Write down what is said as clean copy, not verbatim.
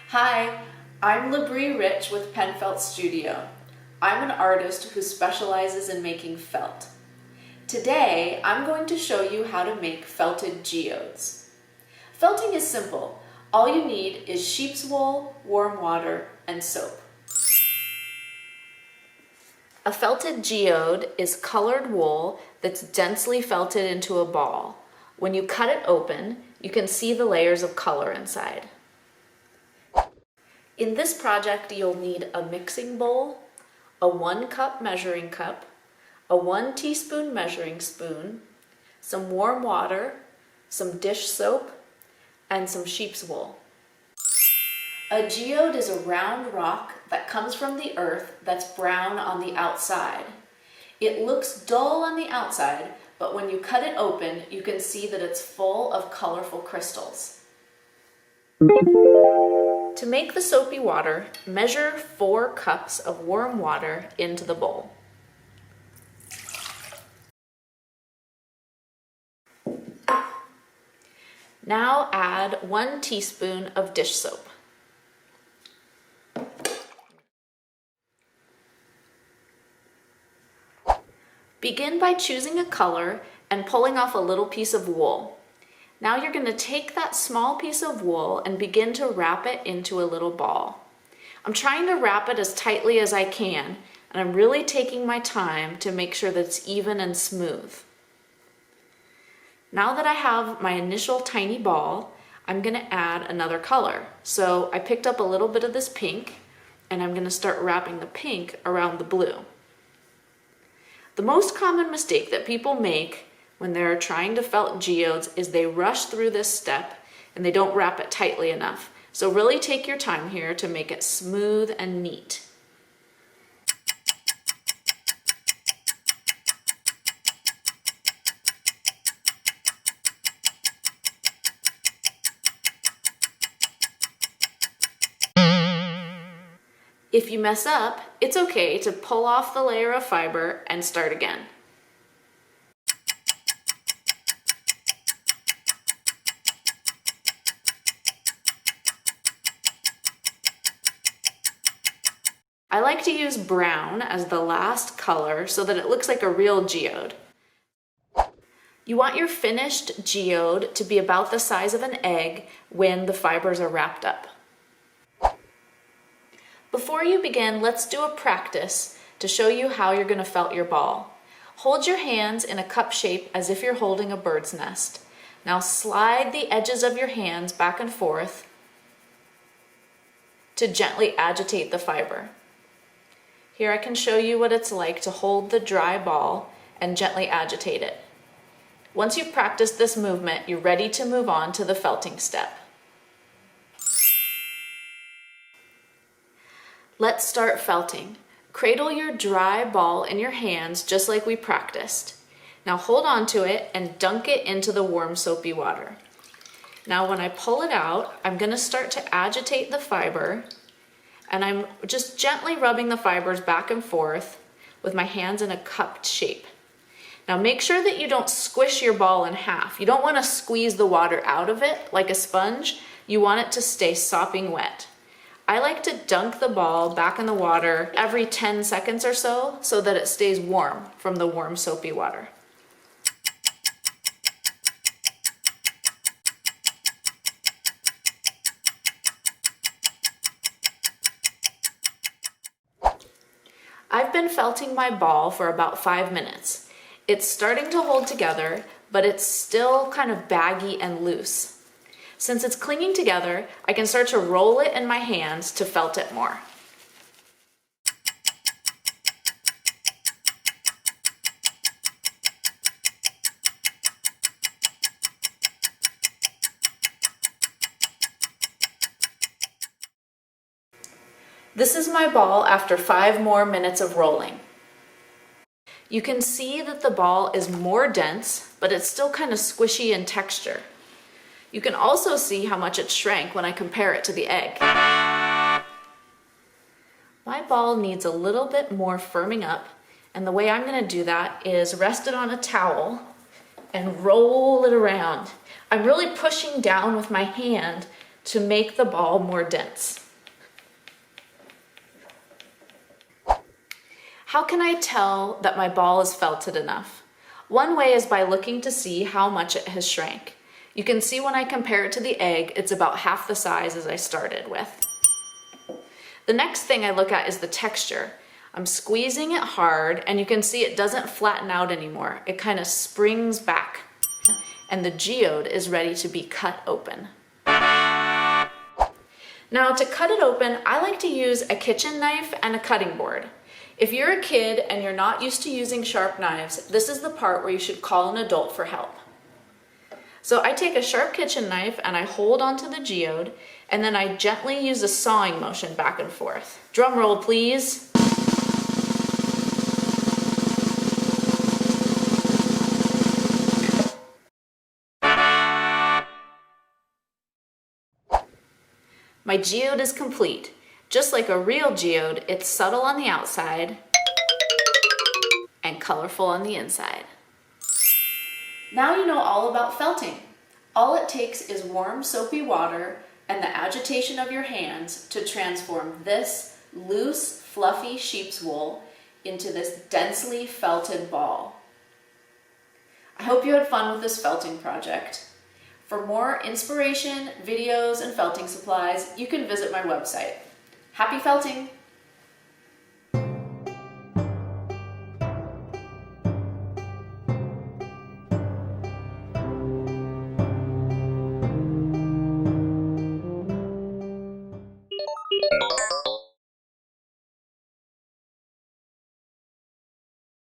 Hi, I'm Labrie Rich with Penfelt Studio. I'm an artist who specializes in making felt. Today, I'm going to show you how to make felted geodes. Felting is simple. All you need is sheep's wool, warm water, and soap. A felted geode is colored wool that's densely felted into a ball. When you cut it open, you can see the layers of color inside. In this project, you'll need a mixing bowl, a 1 cup measuring cup, a 1 teaspoon measuring spoon, some warm water, some dish soap, and some sheep's wool. A geode is a round rock that comes from the earth that's brown on the outside. It looks dull on the outside, but when you cut it open, you can see that it's full of colorful crystals. To make the soapy water, measure 4 cups of warm water into the bowl. Now add 1 teaspoon of dish soap. Begin by choosing a color and pulling off a little piece of wool. Now you're going to take that small piece of wool and begin to wrap it into a little ball. I'm trying to wrap it as tightly as I can, and I'm really taking my time to make sure that it's even and smooth. Now that I have my initial tiny ball, I'm going to add another color. So I picked up a little bit of this pink, and I'm going to start wrapping the pink around the blue. The most common mistake that people make when they're trying to felt geodes is they rush through this step and they don't wrap it tightly enough. So really take your time here to make it smooth and neat. If you mess up, it's okay to pull off the layer of fiber and start again. I like to use brown as the last color so that it looks like a real geode. You want your finished geode to be about the size of an egg when the fibers are wrapped up. Before you begin, let's do a practice to show you how you're going to felt your ball. Hold your hands in a cup shape as if you're holding a bird's nest. Now slide the edges of your hands back and forth to gently agitate the fiber. Here I can show you what it's like to hold the dry ball and gently agitate it. Once you've practiced this movement, you're ready to move on to the felting step. Let's start felting. Cradle your dry ball in your hands just like we practiced. Now hold on to it and dunk it into the warm soapy water. Now when I pull it out, I'm going to start to agitate the fiber, and I'm just gently rubbing the fibers back and forth with my hands in a cupped shape. Now make sure that you don't squish your ball in half. You don't want to squeeze the water out of it like a sponge. You want it to stay sopping wet. I like to dunk the ball back in the water every 10 seconds or so that it stays warm from the warm soapy water. I've been felting my ball for about 5 minutes. It's starting to hold together, but it's still kind of baggy and loose. Since it's clinging together, I can start to roll it in my hands to felt it more. This is my ball after 5 more minutes of rolling. You can see that the ball is more dense, but it's still kind of squishy in texture. You can also see how much it shrank when I compare it to the egg. My ball needs a little bit more firming up, and the way I'm going to do that is rest it on a towel and roll it around. I'm really pushing down with my hand to make the ball more dense. How can I tell that my ball is felted enough? One way is by looking to see how much it has shrank. You can see when I compare it to the egg, it's about half the size as I started with. The next thing I look at is the texture. I'm squeezing it hard and you can see it doesn't flatten out anymore. It kind of springs back and the geode is ready to be cut open. Now to cut it open, I like to use a kitchen knife and a cutting board. If you're a kid and you're not used to using sharp knives, this is the part where you should call an adult for help. So I take a sharp kitchen knife and I hold onto the geode, and then I gently use a sawing motion back and forth. Drum roll, please. My geode is complete. Just like a real geode, it's subtle on the outside and colorful on the inside. Now you know all about felting. All it takes is warm, soapy water and the agitation of your hands to transform this loose, fluffy sheep's wool into this densely felted ball. I hope you had fun with this felting project. For more inspiration, videos, and felting supplies, you can visit my website. Happy felting!